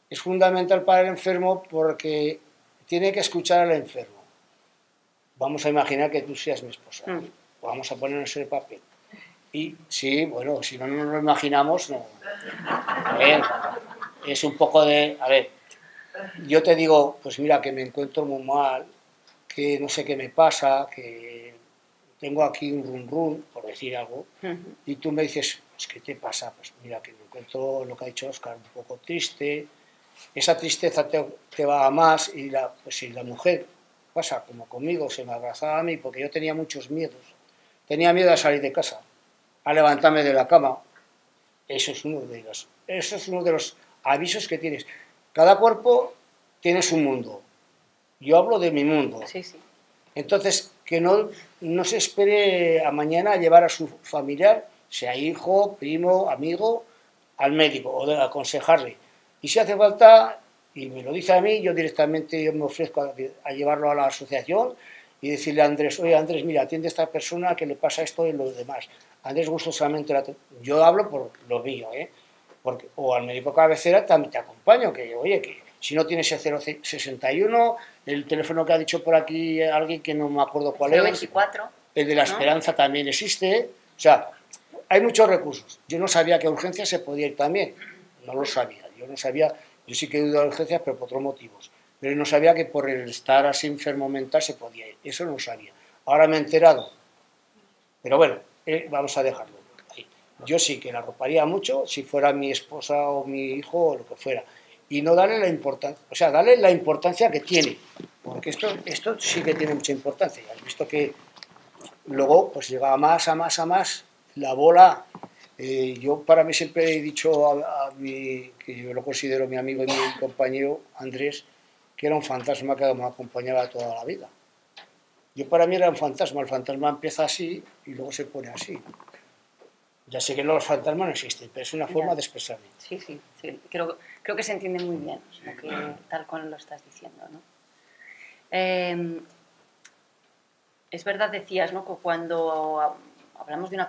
Es fundamental para el enfermo porque tiene que escuchar al enfermo. Vamos a imaginar que tú seas mi esposa. Vamos a ponernos en el papel. Y sí, bueno, si no nos lo imaginamos, no. A ver, es un poco de... A ver, yo te digo, pues mira, que me encuentro muy mal, que no sé qué me pasa, que tengo aquí un run run, por decir algo, y tú me dices, pues ¿qué te pasa? Pues mira, que me encuentro, lo que ha dicho Óscar, un poco triste. Esa tristeza te va a más, y pues si la mujer pasa como conmigo, se me abrazaba a mí, porque yo tenía muchos miedos. Tenía miedo a salir de casa, a levantarme de la cama. Eso es uno de los avisos que tienes. Cada cuerpo tiene su mundo. Yo hablo de mi mundo. Sí, sí. Entonces, que no se espere a mañana a llevar a su familiar, sea hijo, primo, amigo, al médico o de aconsejarle. Y si hace falta, y me lo dice a mí, yo directamente me ofrezco a llevarlo a la asociación y decirle a Andrés, oye Andrés, mira, atiende a esta persona que le pasa esto y lo demás. Andrés gustosamente, yo hablo por lo mío, o al médico cabecera también te acompaño, que oye, que si no tienes el 061, el teléfono que ha dicho por aquí alguien que no me acuerdo cuál 024, es, el de la Esperanza también existe, o sea, hay muchos recursos. Yo no sabía que a urgencias se podía ir también, no lo sabía, yo sí que he ido a urgencias, pero por otros motivos, pero no sabía que por el estar así enfermo mental se podía ir, eso no lo sabía. Ahora me he enterado, pero bueno, vamos a dejarlo ahí. Yo sí que la arroparía mucho si fuera mi esposa o mi hijo o lo que fuera, y no darle la importancia, o sea, darle la importancia que tiene, porque esto sí que tiene mucha importancia. Has visto que luego pues llega a más, la bola. Yo para mí siempre he dicho a mí, que yo lo considero mi amigo y mi compañero Andrés, que era un fantasma que me acompañaba toda la vida. Yo para mí era un fantasma, el fantasma empieza así y luego se pone así. Ya sé que los fantasmas no existen, pero es una forma de expresarme. Sí, sí, sí. Creo que se entiende muy bien, tal como lo estás diciendo, ¿no? Es verdad, decías, ¿no?, que cuando hablamos de una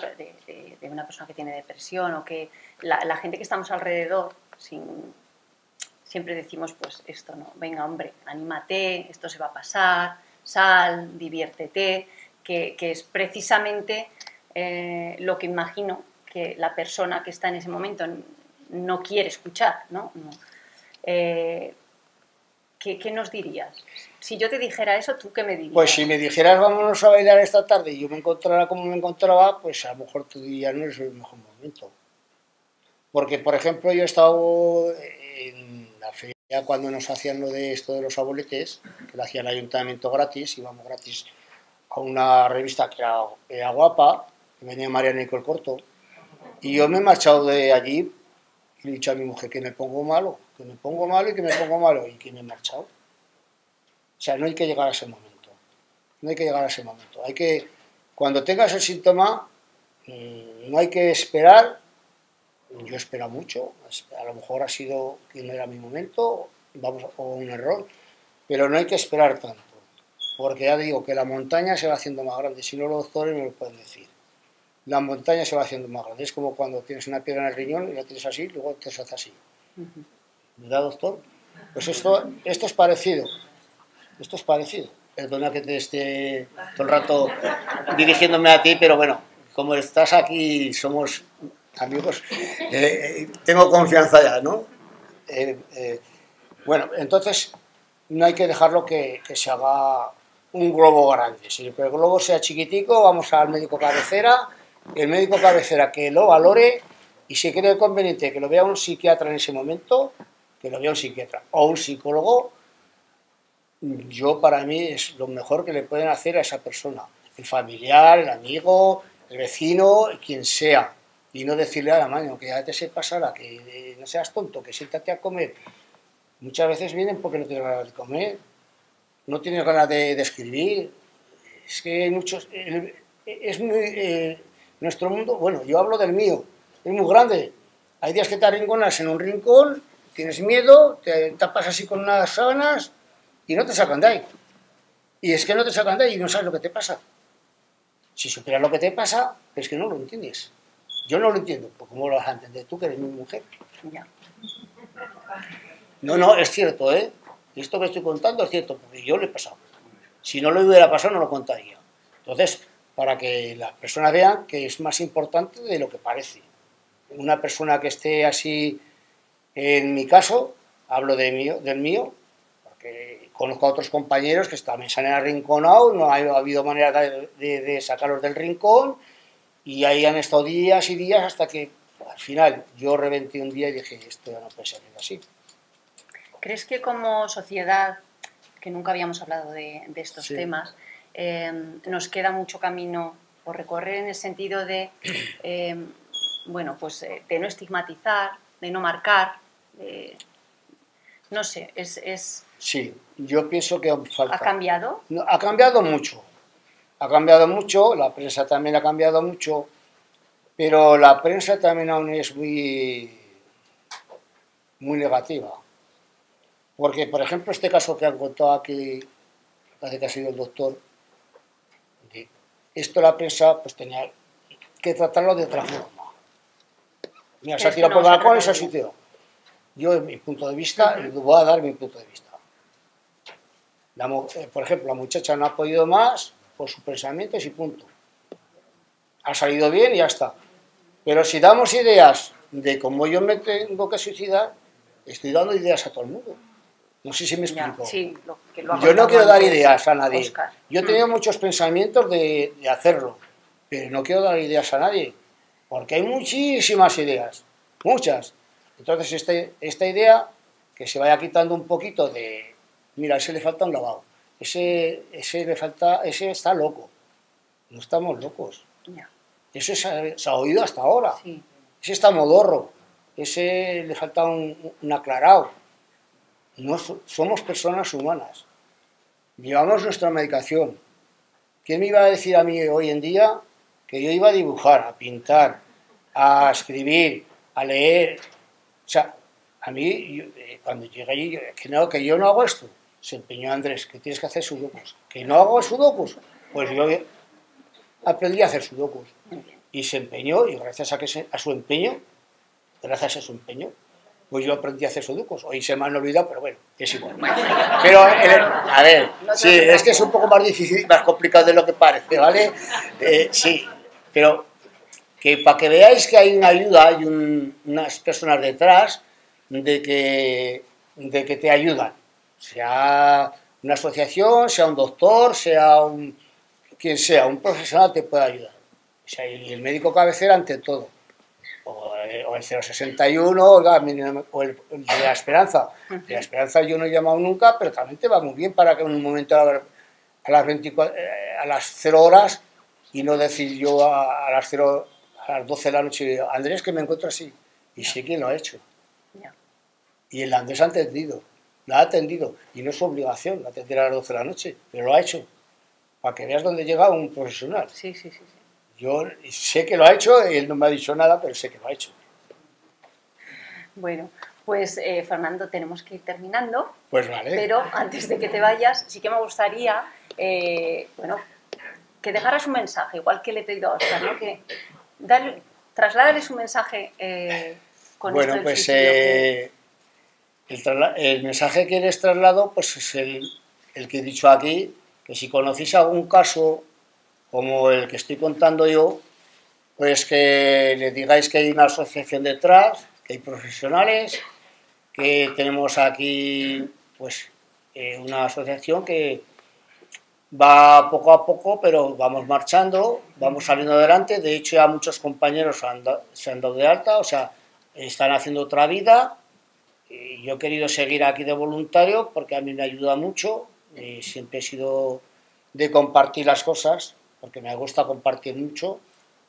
persona que tiene depresión o que la gente que estamos alrededor, sin siempre decimos pues esto, ¿no? Venga, hombre, anímate, esto se va a pasar, sal, diviértete, que es precisamente lo que imagino que la persona que está en ese momento no quiere escuchar, ¿no? ¿Qué nos dirías? Si yo te dijera eso, ¿tú qué me dirías? Pues si me dijeras vámonos a bailar esta tarde y yo me encontrara como me encontraba, pues a lo mejor tu día no es el mejor momento. Porque, por ejemplo, yo he estado en la feria cuando nos hacían lo de esto de los abueletes, que lo hacía el ayuntamiento gratis, íbamos gratis a una revista que era guapa, que venía María Nicole Corto, y yo me he marchado de allí y le he dicho a mi mujer que me pongo malo, que me pongo malo y que me pongo malo, y que me he marchado. O sea, no hay que llegar a ese momento, no hay que llegar a ese momento. Hay que, cuando tengas el síntoma, no hay que esperar. Yo espero mucho, a lo mejor ha sido que no era mi momento, vamos, o un error, pero no hay que esperar tanto, porque ya digo que la montaña se va haciendo más grande, si no los doctores me lo pueden decir. La montaña se va haciendo más grande, es como cuando tienes una piedra en el riñón y la tienes así, luego te se hace así. ¿Verdad, doctor? Pues esto es parecido, esto es parecido. Perdona que te esté todo el rato dirigiéndome a ti, pero bueno, como estás aquí, somos amigos, tengo confianza ya, ¿no? Bueno, entonces no hay que dejarlo que se haga un globo grande. Si el globo sea chiquitico, vamos al médico cabecera, el médico cabecera que lo valore y si cree conveniente que lo vea un psiquiatra en ese momento, que lo vea un psiquiatra o un psicólogo, yo para mí es lo mejor que le pueden hacer a esa persona, el familiar, el amigo, el vecino, quien sea. Y no decirle a la mano que ya te se pasará, que no seas tonto, que siéntate a comer. Muchas veces vienen porque no tienes ganas de comer, no tienes ganas de escribir. Es que hay muchos... es muy... nuestro mundo, bueno, yo hablo del mío, es muy grande. Hay días que te arrinconas en un rincón, tienes miedo, te tapas así con unas sábanas y no te sacan de ahí. Y es que no te sacan de ahí y no sabes lo que te pasa. Si supieras lo que te pasa, es que no lo entiendes. Yo no lo entiendo, pues ¿cómo lo vas a entender tú, que eres mi mujer? Ya. No, es cierto, ¿eh? Esto que estoy contando es cierto, porque yo lo he pasado. Si no lo hubiera pasado, no lo contaría. Entonces, para que las personas vean que es más importante de lo que parece. Una persona que esté así, en mi caso, hablo del mío, porque conozco a otros compañeros que también se han arrinconado, no ha habido manera de sacarlos del rincón, y ahí han estado días y días hasta que al final yo reventé un día y dije, esto ya no puede ser así. ¿Crees que como sociedad, que nunca habíamos hablado de estos temas, nos queda mucho camino por recorrer en el sentido de, bueno, pues de no estigmatizar, de no marcar, no sé, Sí, yo pienso que falta. ¿Ha cambiado? No, ha cambiado mucho. Ha cambiado mucho, la prensa también ha cambiado mucho, pero la prensa también aún es muy negativa. Porque, por ejemplo, este caso que han contado aquí, parece que ha sido el doctor, esto la prensa pues tenía que tratarlo de otra forma. Mira, se ha tirado por el balcón y se ha suicidado. Yo, en mi punto de vista, le voy a dar mi punto de vista. Por ejemplo, la muchacha no ha podido más por sus pensamientos y punto. Ha salido bien y ya está. Pero si damos ideas de cómo yo me tengo que suicidar, estoy dando ideas a todo el mundo. No sé si me explico. Sí, yo no quiero dar ideas a nadie. Oscar. Yo he tenido muchos pensamientos de hacerlo, pero no quiero dar ideas a nadie, porque hay muchísimas ideas, muchas. Entonces esta idea, que se vaya quitando un poquito de, mira, a ese le falta un lavado, ese está loco. No estamos locos. Ya. Eso se ha oído hasta ahora. Sí. Ese está modorro, ese le falta un aclarado. No somos personas humanas. Llevamos nuestra medicación. ¿Quién me iba a decir a mí hoy en día que yo iba a dibujar, a pintar, a escribir, a leer? O sea, a mí, cuando llegué allí, que yo no hago esto. Se empeñó Andrés, que tienes que hacer sudokus. ¿Que no hago sudokus? Pues yo aprendí a hacer sudokus. Y se empeñó, y gracias a su empeño, pues yo aprendí a hacer sudokus. Hoy se me han olvidado, pero bueno, es igual. Pero, a ver, sí, es que es un poco más difícil, más complicado de lo que parece, ¿vale? Sí, pero que para que veáis que hay una ayuda, hay unas personas detrás de que te ayudan. Sea una asociación, sea un doctor, quien sea, un profesional te puede ayudar. O sea, y el médico cabecera ante todo. O el 061 o el de la Esperanza. De la Esperanza yo no he llamado nunca, pero también te va muy bien para que en un momento a las 0 horas y no decir yo a las 12 de la noche, Andrés, que me encuentro así. Y sé quién lo ha hecho. Y el Andrés ha entendido, la ha atendido. Y no es su obligación atender a las 12 de la noche, pero lo ha hecho. Para que veas dónde llega un profesional. Sí. Yo sé que lo ha hecho, él no me ha dicho nada, pero sé que lo ha hecho. Bueno, pues Fernando, tenemos que ir terminando. Pues vale. Pero antes de que te vayas, sí que me gustaría, bueno, que dejaras un mensaje, igual que le he pedido a Óscar, ¿no? Que trasládales un mensaje con bueno, esto del pues suicidio el mensaje que les traslado pues es el que he dicho aquí, que si conocéis algún caso como el que estoy contando yo, pues que le digáis que hay una asociación detrás, que hay profesionales, que tenemos aquí pues una asociación que va poco a poco, pero vamos marchando, vamos saliendo adelante. De hecho, ya muchos compañeros se han dado de alta, o sea, están haciendo otra vida. Y yo he querido seguir aquí de voluntario porque a mí me ayuda mucho. Siempre he sido de compartir las cosas, porque me gusta compartir mucho.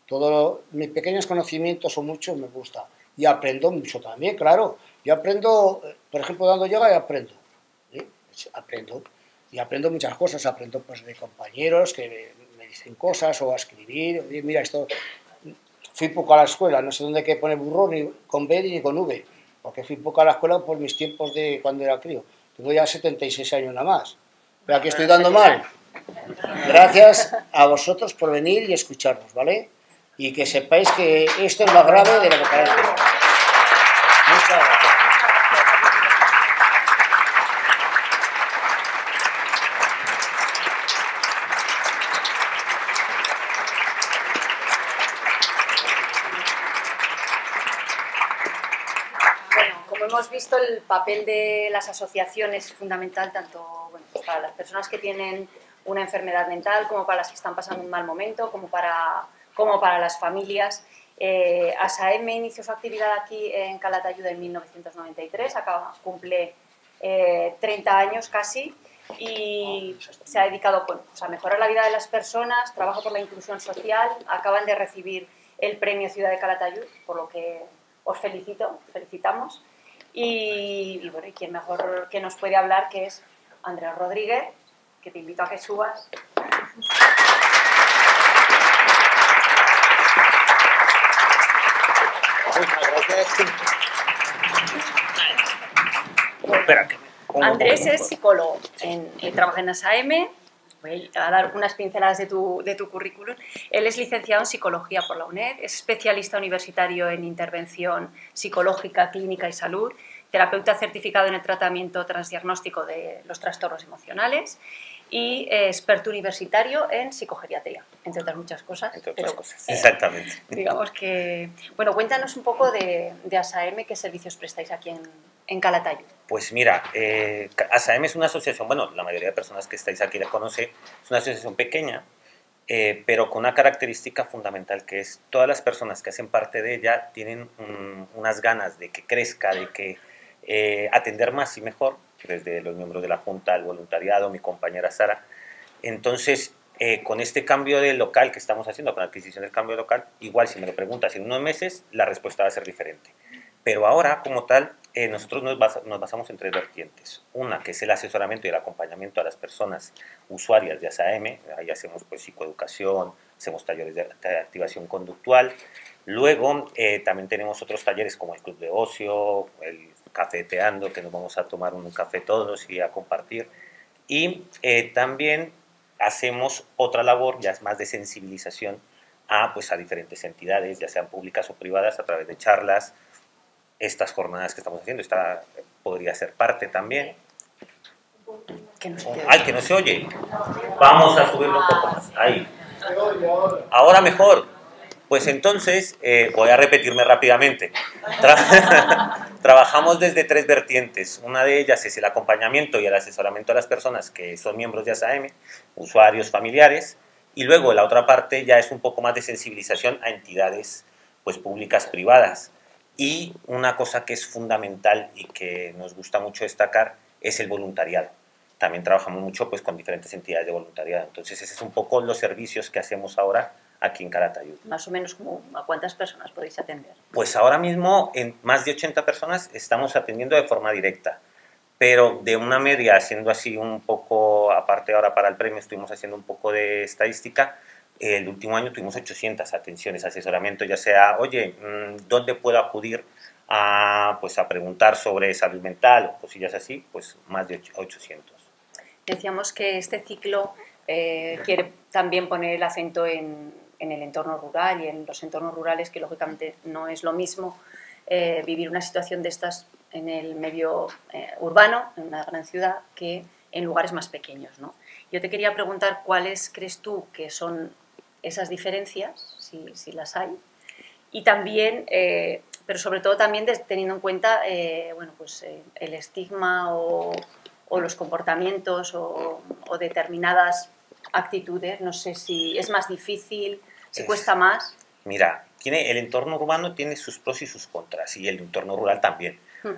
Todos mis pequeños conocimientos o muchos me gusta. Y aprendo mucho también, claro. Yo aprendo, por ejemplo, dando yoga y aprendo. Aprendo. Y aprendo muchas cosas. Aprendo pues de compañeros que me dicen cosas o a escribir. Oye, mira, esto... Fui poco a la escuela, no sé dónde hay que poner burro ni con B ni con V. Porque fui poco a la escuela por mis tiempos de cuando era crío. Tengo ya 76 años nada más. Pero aquí estoy dando mal. Gracias a vosotros por venir y escucharnos, ¿vale? Y que sepáis que esto es más grave de lo que parece. Muchas gracias. Hemos visto, el papel de las asociaciones es fundamental tanto pues para las personas que tienen una enfermedad mental como para las que están pasando un mal momento, como para las familias. ASAEM inició su actividad aquí en Calatayud en 1993, cumple 30 años casi y se ha dedicado pues, a mejorar la vida de las personas, trabajo por la inclusión social. Acaban de recibir el premio Ciudad de Calatayud, por lo que os felicitamos. Y bueno, y quién mejor que nos puede hablar que es Andrés Rodríguez, que te invito a que subas. Muchas gracias. Andrés es psicólogo, trabaja en ASAEM. Voy a dar unas pinceladas de tu currículum. Él es licenciado en Psicología por la UNED, es especialista universitario en intervención psicológica, clínica y salud, terapeuta certificado en el tratamiento transdiagnóstico de los trastornos emocionales y experto universitario en psicogeriatría, entre otras muchas cosas. Entre otras cosas, exactamente. Digamos que... Bueno, cuéntanos un poco de ASAEM, qué servicios prestáis aquí en Calatayud. Pues mira, ASAEM es una asociación, bueno, la mayoría de personas que estáis aquí la conoce, es una asociación pequeña, pero con una característica fundamental que es todas las personas que hacen parte de ella tienen unas ganas de que crezca, de que atender más y mejor, desde los miembros de la Junta, el voluntariado, mi compañera Sara. Entonces, con este cambio de local que estamos haciendo, con la adquisición del cambio de local, igual si me lo preguntas en unos meses, la respuesta va a ser diferente. Pero ahora, como tal, nosotros nos basamos en 3 vertientes. Una, que es el asesoramiento y el acompañamiento a las personas usuarias de ASAEM. Ahí hacemos pues, psicoeducación, hacemos talleres de activación conductual. Luego, también tenemos otros talleres como el Club de Ocio, el Cafeteando, que nos vamos a tomar un café todos y a compartir. Y también hacemos otra labor, ya es más de sensibilización, a diferentes entidades, ya sean públicas o privadas, a través de charlas, estas jornadas que estamos haciendo. Esta podría ser parte también. Que no se oye. ¡Ay, que no se oye! Vamos a subirlo un poco más. Ahí. Ahora mejor. Pues entonces, voy a repetirme rápidamente. Trabajamos desde 3 vertientes. Una de ellas es el acompañamiento y el asesoramiento a las personas que son miembros de ASAM, usuarios, familiares. Y luego la otra parte ya es un poco más de sensibilización a entidades pues, públicas, privadas. Y una cosa que es fundamental y que nos gusta mucho destacar es el voluntariado. También trabajamos mucho pues, con diferentes entidades de voluntariado. Entonces, ese es un poco los servicios que hacemos ahora aquí en Calatayud. Más o menos, ¿a cuántas personas podéis atender? Pues ahora mismo, en más de 80 personas estamos atendiendo de forma directa. Pero de una media, haciendo así un poco, aparte ahora para el premio, estuvimos haciendo un poco de estadística. El último año tuvimos 800 atenciones, asesoramiento, ya sea, oye, ¿dónde puedo acudir pues a preguntar sobre salud mental o cosillas así? Pues más de 800. Decíamos que este ciclo quiere también poner el acento en el entorno rural y en los entornos rurales, que lógicamente no es lo mismo vivir una situación de estas en el medio urbano, en una gran ciudad, que en lugares más pequeños, ¿no? Yo te quería preguntar cuáles crees tú que son esas diferencias, si las hay, y también, pero sobre todo también teniendo en cuenta bueno, pues, el estigma o los comportamientos o determinadas actitudes. No sé si es más difícil, si cuesta más. Mira, el entorno urbano tiene sus pros y sus contras, y el entorno rural también.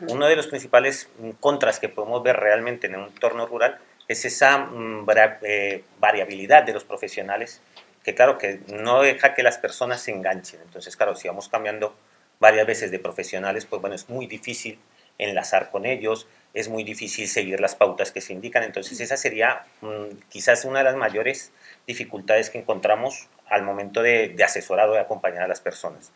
Uno de los principales contras que podemos ver realmente en un entorno rural es esa variabilidad de los profesionales, que claro, que no deja que las personas se enganchen. Entonces, claro, si vamos cambiando varias veces de profesionales, pues bueno, es muy difícil enlazar con ellos, es muy difícil seguir las pautas que se indican. Entonces, esa sería quizás una de las mayores dificultades que encontramos al momento de asesorar o de acompañar a las personas.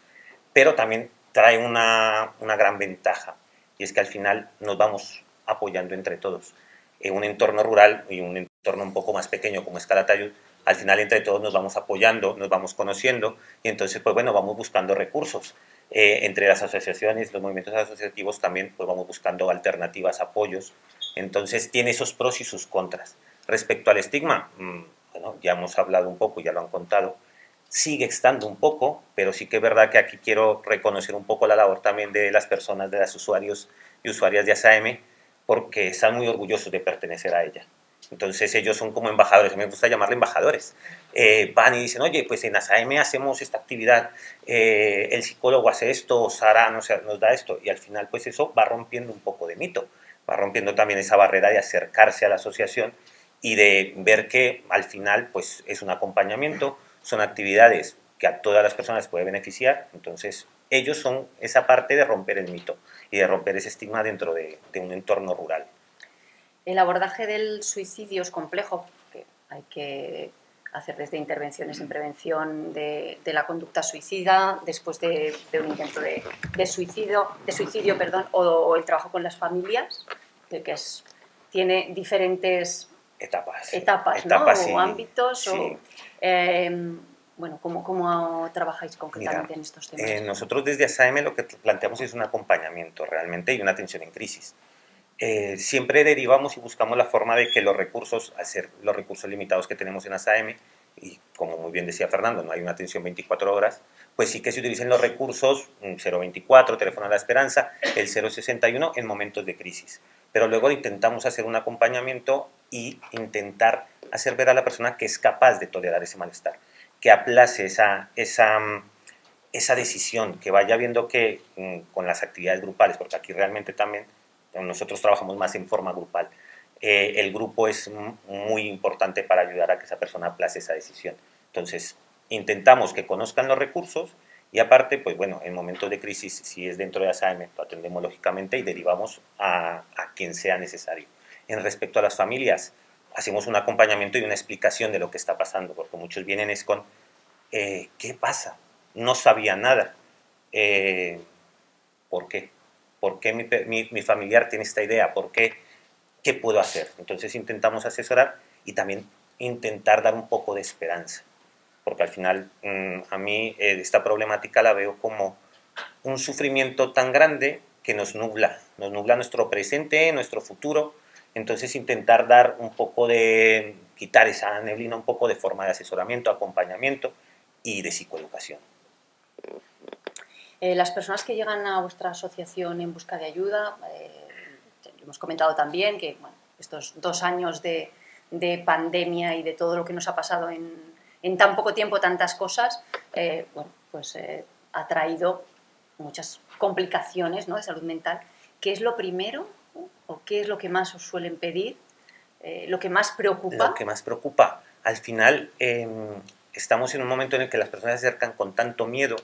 Pero también trae una gran ventaja, y es que al final nos vamos apoyando entre todos. En un entorno rural y un entorno un poco más pequeño como es Calatayud, al final entre todos nos vamos apoyando, nos vamos conociendo, y entonces pues bueno, vamos buscando recursos. Entre las asociaciones, los movimientos asociativos también pues vamos buscando alternativas, apoyos. Entonces tiene esos pros y sus contras. Respecto al estigma, bueno, ya hemos hablado un poco, ya lo han contado, sigue estando un poco, pero sí que es verdad que aquí quiero reconocer un poco la labor también de las personas, de los usuarios y usuarias de ASAM, porque están muy orgullosos de pertenecer a ella. Entonces ellos son como embajadores, a mí me gusta llamarle embajadores. Van y dicen, oye, pues en ASAM hacemos esta actividad, el psicólogo hace esto, Sara nos da esto, y al final pues eso va rompiendo un poco de mito, va rompiendo también esa barrera de acercarse a la asociación y de ver que al final pues es un acompañamiento, son actividades que a todas las personas puede beneficiar. Entonces ellos son esa parte de romper el mito y de romper ese estigma dentro de un entorno rural. El abordaje del suicidio es complejo, porque hay que hacer desde intervenciones en prevención de la conducta suicida, después de un intento de suicidio, o el trabajo con las familias, que tiene diferentes etapas, ¿no? Sí, o ámbitos. Sí. Bueno, ¿cómo trabajáis concretamente en estos temas? Nosotros desde ASAM lo que planteamos es un acompañamiento realmente y una atención en crisis. Siempre derivamos y buscamos la forma de que los recursos, al ser los recursos limitados que tenemos en ASAM, y como muy bien decía Fernando, no hay una atención 24 horas, pues sí que se utilicen los recursos 024, Teléfono a la Esperanza, el 061 en momentos de crisis. Pero luego intentamos hacer un acompañamiento y intentar hacer ver a la persona que es capaz de tolerar ese malestar, que aplace esa decisión, que vaya viendo que con las actividades grupales, porque aquí realmente también nosotros trabajamos más en forma grupal, el grupo es muy importante para ayudar a que esa persona aplace esa decisión. Entonces, intentamos que conozcan los recursos y aparte, pues bueno, en momentos de crisis, si es dentro de ASAM, lo atendemos lógicamente y derivamos a quien sea necesario. En respecto a las familias, hacemos un acompañamiento y una explicación de lo que está pasando, porque muchos vienen es con, ¿qué pasa? No sabía nada. ¿Por qué? ¿Por qué mi familiar tiene esta idea? ¿Por qué? ¿Qué puedo hacer? Entonces intentamos asesorar y también intentar dar un poco de esperanza, porque al final a mí esta problemática la veo como un sufrimiento tan grande que nos nubla nuestro presente, nuestro futuro. Entonces intentar dar un poco de, quitar esa neblina un poco de forma de asesoramiento, acompañamiento y de psicoeducación. Las personas que llegan a vuestra asociación en busca de ayuda, hemos comentado también que bueno, estos 2 años de pandemia y de todo lo que nos ha pasado en tan poco tiempo, tantas cosas, bueno, pues ha traído muchas complicaciones, ¿no?, de salud mental. ¿Qué es lo primero o qué es lo que más os suelen pedir? ¿Lo que más preocupa? Lo que más preocupa. Al final estamos en un momento en el que las personas se acercan con tanto miedo,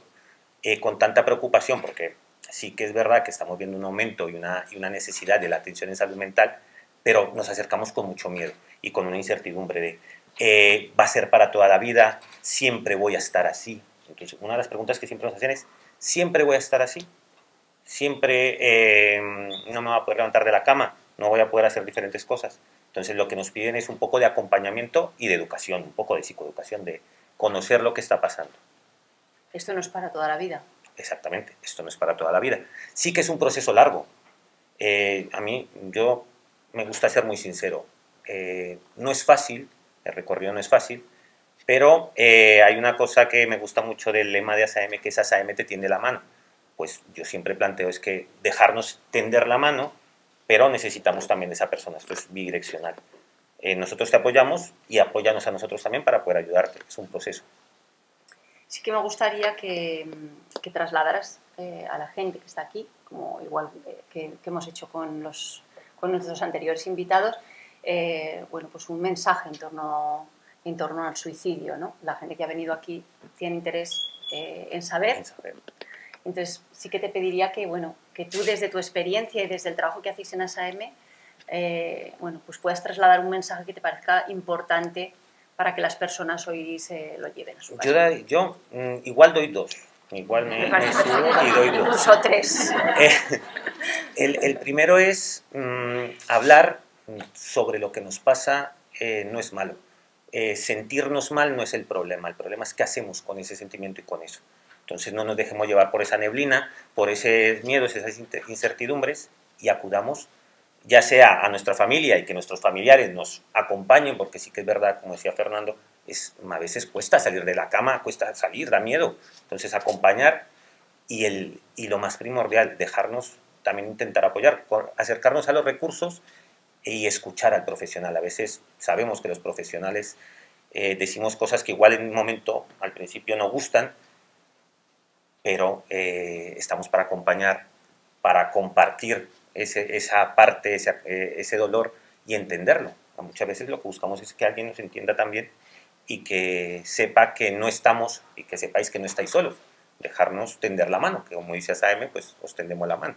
con tanta preocupación, porque sí que es verdad que estamos viendo un aumento y una necesidad de la atención en salud mental, pero nos acercamos con mucho miedo y con una incertidumbre de va a ser para toda la vida, siempre voy a estar así. Entonces, una de las preguntas que siempre nos hacen es, ¿siempre voy a estar así? ¿Siempre no me voy a poder levantar de la cama? ¿No voy a poder hacer diferentes cosas? Entonces, lo que nos piden es un poco de acompañamiento y de educación, un poco de psicoeducación, de conocer lo que está pasando. Esto no es para toda la vida. Exactamente, esto no es para toda la vida. Sí que es un proceso largo. Yo me gusta ser muy sincero. No es fácil, el recorrido no es fácil, pero hay una cosa que me gusta mucho del lema de ASAM, que es ASAM te tiende la mano. Pues yo siempre planteo es que dejarnos tender la mano, pero necesitamos también de esa persona. Esto es bidireccional. Nosotros te apoyamos y apóyanos a nosotros también para poder ayudarte. Es un proceso. Sí que me gustaría que trasladaras a la gente que está aquí, como igual que hemos hecho con nuestros anteriores invitados, bueno, pues un mensaje en torno al suicidio, ¿no? La gente que ha venido aquí tiene interés en saber. Entonces sí que te pediría que, bueno, que tú desde tu experiencia y desde el trabajo que hacéis en ASAM, bueno, pues puedas trasladar un mensaje que te parezca importante para que las personas hoy se lo lleven a su casa. Yo igual doy 2. Igual me subo y doy 2. Incluso 3. El primero es hablar sobre lo que nos pasa, no es malo. Sentirnos mal no es el problema es qué hacemos con ese sentimiento y con eso. Entonces no nos dejemos llevar por esa neblina, por esos miedos, esas incertidumbres y acudamos ya sea a nuestra familia y que nuestros familiares nos acompañen, porque sí que es verdad, como decía Fernando, a veces cuesta salir de la cama, cuesta salir, da miedo. Entonces acompañar y lo más primordial, dejarnos también intentar apoyar, acercarnos a los recursos y escuchar al profesional. A veces sabemos que los profesionales decimos cosas que igual en un momento, al principio no gustan, pero estamos para acompañar, para compartir esa parte, ese dolor y entenderlo. Muchas veces lo que buscamos es que alguien nos entienda también y que sepa que no estamos y que sepáis que no estáis solos. Dejarnos tender la mano, que como dice ASAM, pues os tendemos la mano.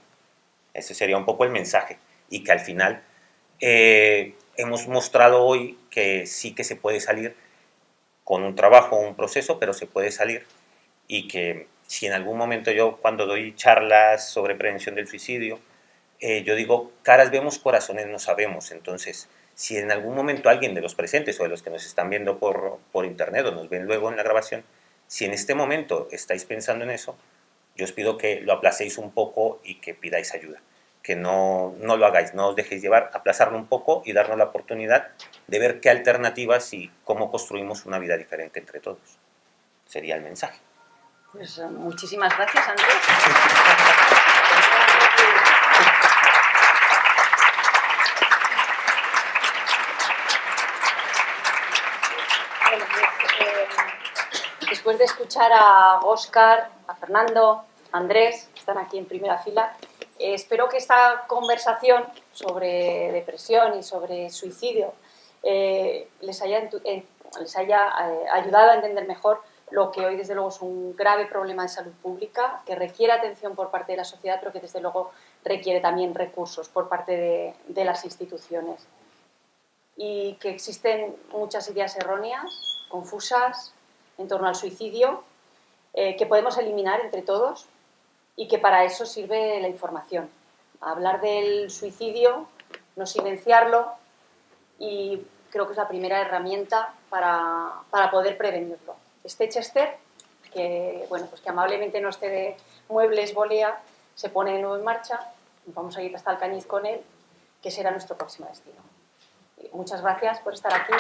Ese sería un poco el mensaje y que al final hemos mostrado hoy que sí que se puede salir con un trabajo, un proceso, pero se puede salir y que si en algún momento yo cuando doy charlas sobre prevención del suicidio, yo digo, caras vemos, corazones no sabemos. Entonces, si en algún momento alguien de los presentes o de los que nos están viendo por internet o nos ven luego en la grabación, si en este momento estáis pensando en eso, yo os pido que lo aplacéis un poco y que pidáis ayuda. Que no lo hagáis, no os dejéis llevar, aplazarlo un poco y darnos la oportunidad de ver qué alternativas y cómo construimos una vida diferente entre todos. Sería el mensaje. Pues muchísimas gracias, Andrés. Después de escuchar a Óscar, a Fernando, a Andrés, que están aquí en primera fila, espero que esta conversación sobre depresión y sobre suicidio les haya ayudado a entender mejor lo que hoy desde luego es un grave problema de salud pública, que requiere atención por parte de la sociedad, pero que desde luego requiere también recursos por parte de las instituciones. Y que existen muchas ideas erróneas, confusas, en torno al suicidio, que podemos eliminar entre todos y que para eso sirve la información. Hablar del suicidio, no silenciarlo, y creo que es la primera herramienta para poder prevenirlo. Chester, que, bueno, pues que amablemente nos cede muebles Bolea, se pone de nuevo en marcha nos vamos a ir hasta Alcañiz con él, que será nuestro próximo destino. Muchas gracias por estar aquí.